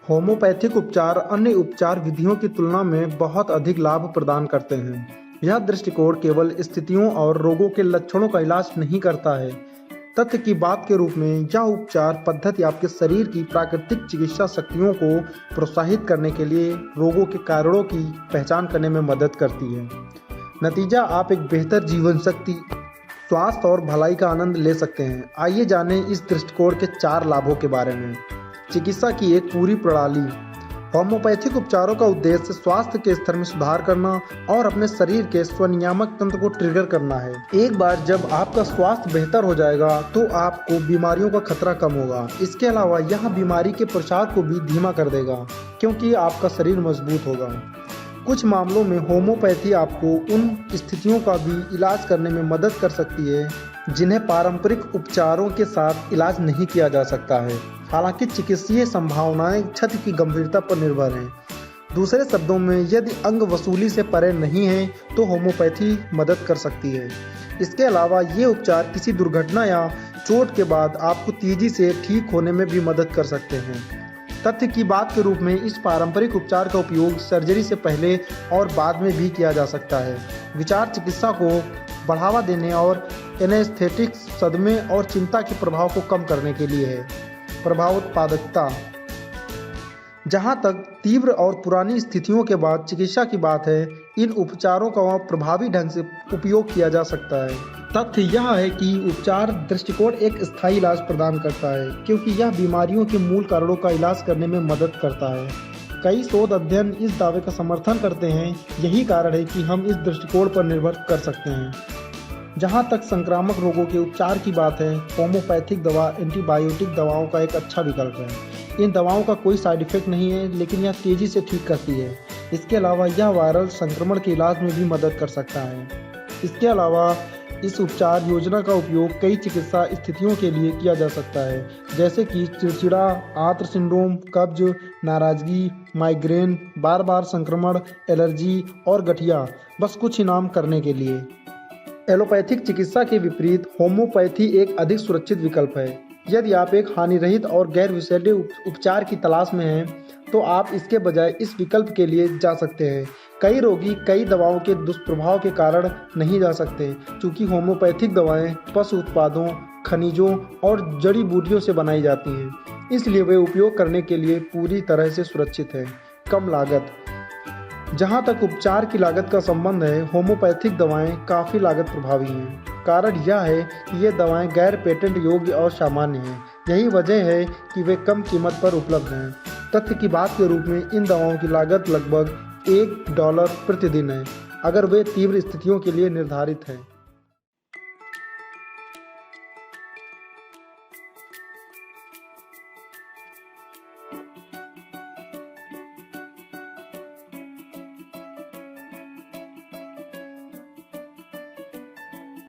Homeopathic उपचार अन्य उपचार विधियों की तुलना में बहुत अधिक लाभ प्रदान करते हैं। यह दृष्टिकोण केवल स्थितियों और रोगों के लक्षणों का इलाज नहीं करता है। तथ्य की बात के रूप में यह उपचार पद्धति आपके शरीर की प्राकृतिक चिकित्सा शक्तियों को प्रोत्साहित करने के लिए रोगों के कारणों की पहचान करने में मदद करती है। नतीजा, आप एक बेहतर जीवन शक्ति, स्वास्थ्य और भलाई का आनंद ले सकते हैं। आइए जानें इस दृष्टिकोण के 4 लाभों के बारे में। चिकित्सा की एक पूरी प्रणाली। होम्योपैथिक उपचारों का उद्देश्य स्वास्थ्य के स्तर में सुधार करना और अपने शरीर के स्वनियामक तंत्र को ट्रिगर करना है। एक बार जब आपका स्वास्थ्य बेहतर हो जाएगा तो आपको बीमारियों का खतरा कम होगा। इसके अलावा यह बीमारी के प्रसार को भी धीमा कर देगा क्योंकि आपका शरीर मजबूत होगा। कुछ मामलों में होम्योपैथी आपको उन स्थितियों का भी इलाज करने में मदद कर सकती है जिन्हें पारंपरिक उपचारों के साथ इलाज नहीं किया जा सकता है। हालांकि चिकित्सीय संभावनाएं क्षति की गंभीरता पर निर्भर हैं। दूसरे शब्दों में, यदि अंग वसूली से परे नहीं है तो होम्योपैथी मदद कर सकती है। इसके अलावा ये उपचार किसी दुर्घटना या चोट के बाद आपको तेजी से ठीक होने में भी मदद कर सकते हैं। तथ्य की बात के रूप में इस पारंपरिक उपचार का उपयोग सर्जरी से पहले और बाद में भी किया जा सकता है। विचार चिकित्सा को बढ़ावा देने और एनेस्थेटिक्स, सदमे और चिंता के प्रभाव को कम करने के लिए है। प्रभाव उत्पादकता। जहां तक तीव्र और पुरानी स्थितियों के बाद चिकित्सा की बात है, इन उपचारों का प्रभावी ढंग से उपयोग किया जा सकता है। तथ्य यह है कि उपचार दृष्टिकोण एक स्थायी इलाज प्रदान करता है क्योंकि यह बीमारियों के मूल कारणों का इलाज करने में मदद करता है। कई शोध अध्ययन इस दावे का समर्थन करते हैं। यही कारण है कि हम इस दृष्टिकोण पर निर्भर कर सकते हैं। जहां तक संक्रामक रोगों के उपचार की बात है, होम्योपैथिक दवा एंटीबायोटिक दवाओं का एक अच्छा विकल्प है। इन दवाओं का कोई साइड इफेक्ट नहीं है, लेकिन यह तेजी से ठीक करती है। इसके अलावा यह वायरल संक्रमण के इलाज में भी मदद कर सकता है। इसके अलावा इस उपचार योजना का उपयोग कई चिकित्सा स्थितियों के लिए किया जा सकता है, जैसे कि चिड़चिड़ा, आंत्र सिंड्रोम, कब्ज, नाराजगी, माइग्रेन, बार बार संक्रमण, एलर्जी और गठिया, बस कुछ ही नाम करने के लिए। एलोपैथिक चिकित्सा के विपरीत होम्योपैथी एक अधिक सुरक्षित विकल्प है। यदि आप एक हानिरहित और गैर विषैले उपचार की तलाश में हैं, तो आप इसके बजाय इस विकल्प के लिए जा सकते हैं। कई रोगी कई दवाओं के दुष्प्रभाव के कारण नहीं जा सकते, क्योंकि होम्योपैथिक दवाएं पशु उत्पादों, खनिजों और जड़ी बूटियों से बनाई जाती हैं, इसलिए वे उपयोग करने के लिए पूरी तरह से सुरक्षित हैं। कम लागत। जहां तक उपचार की लागत का संबंध है, होम्योपैथिक दवाएं काफ़ी लागत प्रभावी हैं। कारण यह है कि ये दवाएं गैर पेटेंट योग्य और सामान्य हैं। यही वजह है कि वे कम कीमत पर उपलब्ध हैं। तथ्य की बात के रूप में इन दवाओं की लागत लगभग $1 प्रतिदिन है, अगर वे तीव्र स्थितियों के लिए निर्धारित हैं।